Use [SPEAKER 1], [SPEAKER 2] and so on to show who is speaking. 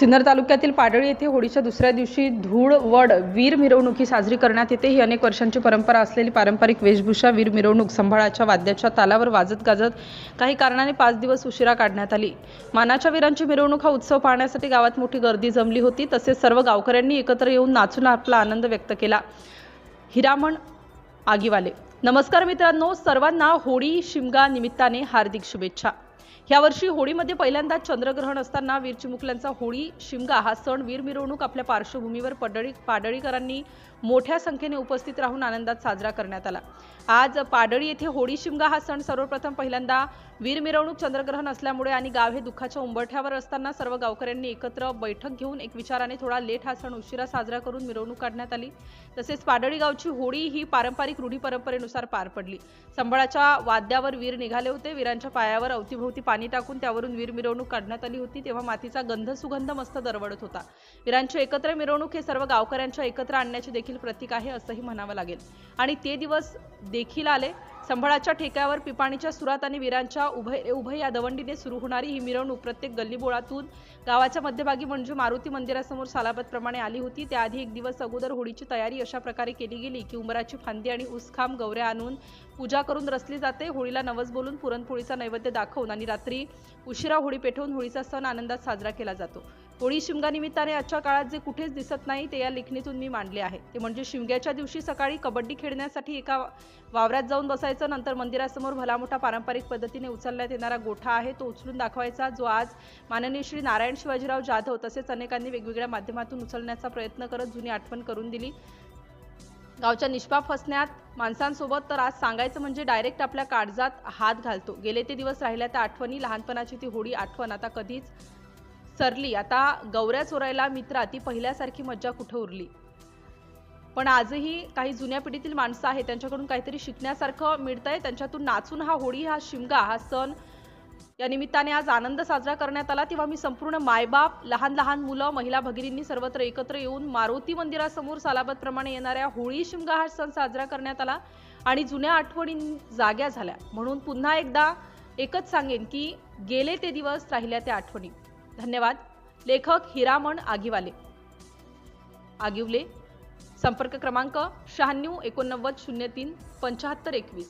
[SPEAKER 1] सिन्नर तालुक्यातील पाडळी येथे होळीच्या दुसऱ्या दिवशी धूळवड वीर मिरवणुकी साजरी करण्यात येते। ही अनेक वर्षांची परंपरा असलेली पारंपरिक वेशभूषा वीर मिरवणूक संभाळाच्या वाद्याच्या तालावर वाजत गाजत काही कारणाने 5 दिवस उशिरा काढण्यात आली। मानाच्या वीरांची मिरवणूक हा उत्सव पाहण्यासाठी गावात मोठी गर्दी जमली होती। तसेच सर्व गावकऱ्यांनी एकत्र येऊन नाचून आपला आनंद व्यक्त केला। हिरामण आगीवाले। नमस्कार मित्रांनो, सर्वांना होळी शिमगा निमित्ताने हार्दिक शुभेच्छा। यावर्षी होळीमध्ये पहिल्यांदा चंद्रग्रहण असताना वीर चिमुकल्यांचा होळी शिमगा हा सण वीर मिरवणूक आपल्या पार्श्वभूमीवर पाडळीकरांनी मोठ्या संख्येने उपस्थित राहून आनंदात साजरा करण्यात आला। आज पाडळी येथे होळी शिमगा हा सण सर्वप्रथम पहिल्यांदा वीर मिरवणूक चंद्रग्रहण असल्यामुळे आणि गाव हे दुःखाच्या उंबरठ्यावर असताना सर्व गावकऱ्यांनी एकत्र बैठक घेऊन एक विचाराने थोडा लेट हा सण उशिरा साजरा करून मिरवणूक काढण्यात आली। तसेच पाडळी गावची होळी ही पारंपरिक रूढी परंपरेनुसार पार पडली। संभाळाच्या वाद्यावर वीर निघाले होते। वीरांच्या पायावर अवतीभोवती पाणी टाकून त्यावरून वीर मिरवणूक काढण्यात आली होती। तेव्हा मातीचा गंध सुगंध मस्त दरवळत होता। वीरांची एकत्र मिरवणूक हे सर्व गावकऱ्यांच्या एकत्र आणण्याचे देखील प्रतीक आहे असंही म्हणावं लागेल। आणि ते दिवस देखील आले। संभाळाच्या ठेक्यावर पिपाणीच्या सुरात आणि वीरांच्या उभय या दवंडीने सुरू होणारी ही मिरवणूक प्रत्येक गल्लीबोळातून गावाच्या मध्यभागी म्हणजे मारुती मंदिरासमोर सालाबतप्रमाणे आली होती। त्याआधी एक दिवस अगोदर होळीची तयारी अशा प्रकारे केली गेली की उंबराची फांदी आणि ऊसखांब गौऱ्या आणून पूजा करून रचली जाते। होळीला नवस बोलून पुरणपोळीचा नैवेद्य दाखवून आणि रात्री उशिरा होळी पेटवून होळीचा सण आनंदात साजरा केला जातो। होळी शिमगा निमित्ताने आजच्या काळात जे कुठेच दिसत नाही ते या लेखणीतून मी मांडले आहे। ते म्हणजे शिमग्याच्या दिवशी सकाळी कबड्डी खेळण्यासाठी एका वावरात जाऊन बसायचं, नंतर मंदिरासमोर भला मोठा पारंपरिक पद्धतीने उचलण्यात येणारा गोठा आहे तो उचलून दाखवायचा, जो आज माननीय श्री नारायण शिवाजीराव जाधव तसेच अनेकांनी वेगवेगळ्या माध्यमातून उचलण्याचा प्रयत्न करत जुनी आठवण करून दिली। गावच्या निष्पाप हसण्यात माणसांसोबत तर आज सांगायचं म्हणजे डायरेक्ट आपल्या काळजात हात घालतो। गेले ते दिवस राहिल्या त्या आठवणी, लहानपणाची ती होळी आठवण आता कधीच सरली। आता गौऱ्या चोरायला मित्रा ती पहिल्यासारखी मज्जा कुठे उरली। पण आजही काही जुन्या पिढीतील माणसं आहेत, त्यांच्याकडून काहीतरी शिकण्यासारखं मिळतंय। त्यांच्यातून नाचून हा होळी हा शिमगा हा सण या निमित्ताने आज आनंद साजरा करण्यात आला। तेव्हा मी संपूर्ण मायबाप, लहान लहान मुलं, महिला भगिनींनी सर्वत्र एकत्र येऊन मारुती मंदिरासमोर सालाबतप्रमाणे येणाऱ्या होळी शिमगा हा सण साजरा करण्यात आला आणि जुन्या आठवणी जाग्या झाल्या। म्हणून पुन्हा एकदा एकच सांगेन की गेले ते दिवस, राहिल्या त्या आठवणी। धन्यवाद। लेखक हिरामण आगिवले। संपर्क क्रमांक 96 89 03 75 21।